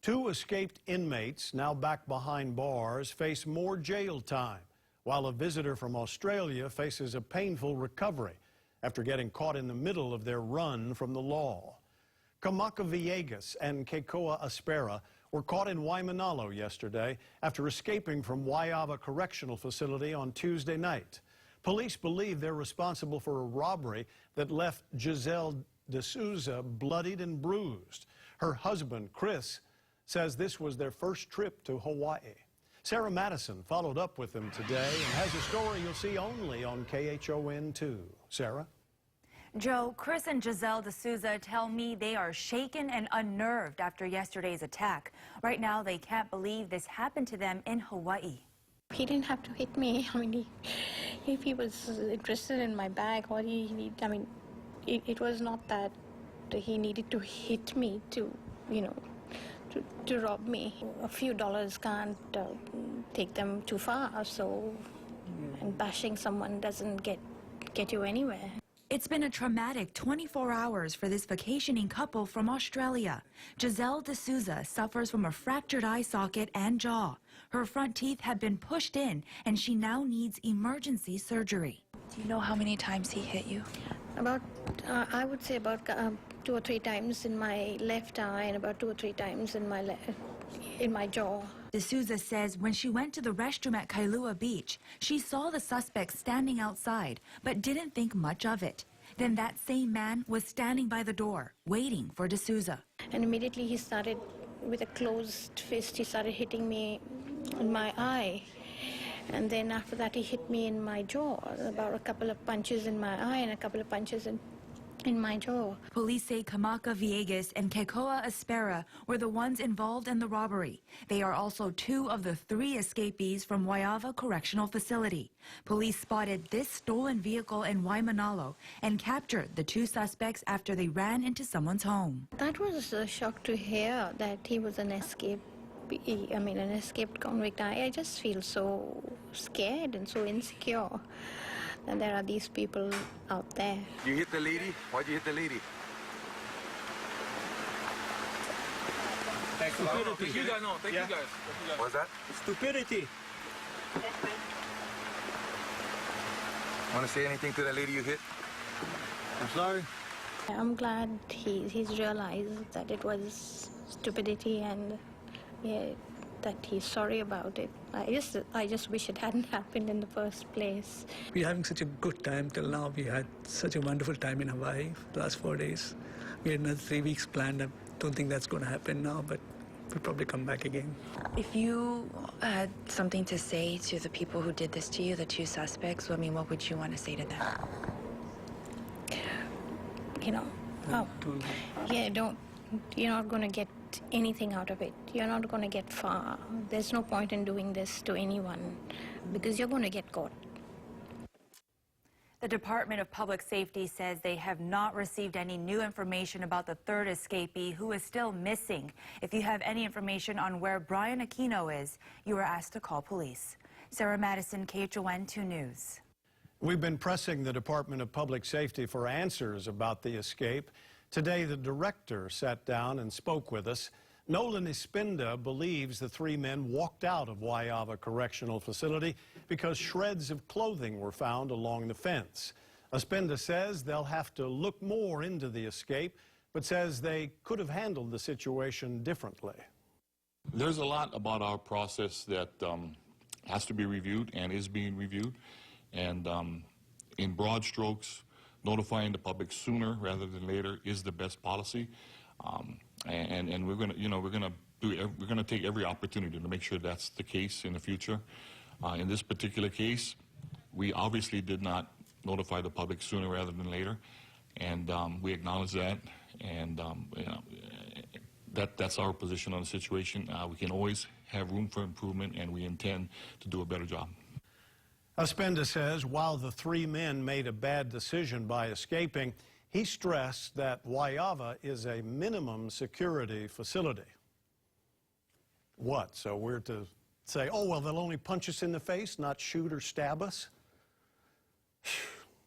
Two escaped inmates, now back behind bars, face more jail time, while a visitor from Australia faces a painful recovery after getting caught in the middle of their run from the law. Kamaka Villegas and Keikoa Aspera were caught in Waimanalo yesterday after escaping from Waiava Correctional Facility on Tuesday night. Police believe they're responsible for a robbery that left Giselle D'Souza bloodied and bruised. Her husband, Chris, says this was their first trip to Hawaii. Sarah Madison followed up with them today and has a story you'll see only on KHON2. Sarah? Joe, Chris and Giselle D'Souza tell me they are shaken and unnerved after yesterday's attack. Right now, they can't believe this happened to them in Hawaii. He didn't have to hit me. I mean, if he was interested in my bag, or it was not that he needed to hit me to, to rob me. A few dollars can't take them too far, so, and bashing someone doesn't get you anywhere. It's been a traumatic 24 hours for this vacationing couple from Australia. Giselle D'Souza suffers from a fractured eye socket and jaw. Her front teeth have been pushed in, and she now needs emergency surgery. Do you know how many times he hit you? About, I would say about 2 or 3 times in my left eye and about 2 or 3 times in my jaw. D'Souza says when she went to the restroom at Kailua Beach, she saw the suspect standing outside, but didn't think much of it. Then that same man was standing by the door, waiting for D'Souza. And immediately he started, with a closed fist, he started hitting me in my eye. And then after that, he hit me in my jaw, about a couple of punches in my eye and a couple of punches in my jaw. Police say Kamaka Villegas and Keikoa Aspera were the ones involved in the robbery. They are also 2 of the 3 escapees from Waiava Correctional Facility. Police spotted this stolen vehicle in Waimanalo and captured the 2 suspects after they ran into someone's home. That was a shock to hear that he was an escaped convict. I just feel so scared and so insecure. And there are these people out there. You hit the lady? Why'd you hit the lady? Stupidity. Thank you guys. No, thank you guys. What's that? Stupidity. Want to say anything to the lady you hit? I'm sorry. I'm glad he's realized that it was stupidity and that he's sorry about it. I just wish it hadn't happened in the first place. We're having such a good time till now. We had such a wonderful time in Hawaii the last 4 days. We had another 3 weeks planned. I don't think that's going to happen now, but we'll probably come back again. If you had something to say to the people who did this to you, the 2 suspects, what would you want to say to them? You're not going to get anything out of it. You're not going to get far. There's no point in doing this to anyone because you're going to get caught. The Department of Public Safety says they have not received any new information about the 3rd escapee who is still missing. If you have any information on where Brian Aquino is, you are asked to call police. Sarah Madison, KHON2 News. We've been pressing the Department of Public Safety for answers about the escape. Today, the director sat down and spoke with us. Nolan Ispinda believes the 3 men walked out of Waiava Correctional Facility because shreds of clothing were found along the fence. Ispinda says they'll have to look more into the escape, but says they could have handled the situation differently. There's a lot about our process that has to be reviewed and is being reviewed. And in broad strokes, notifying the public sooner rather than later is the best policy, and we're going to take every opportunity to make sure that's the case in the future. In this particular case, we obviously did not notify the public sooner rather than later, and we acknowledge that, and that's our position on the situation. We can always have room for improvement, and we intend to do a better job. Ispinda says while the 3 men made a bad decision by escaping, he stressed that Waiava is a minimum security facility. What? So we're to say, oh, well, they'll only punch us in the face, not shoot or stab us?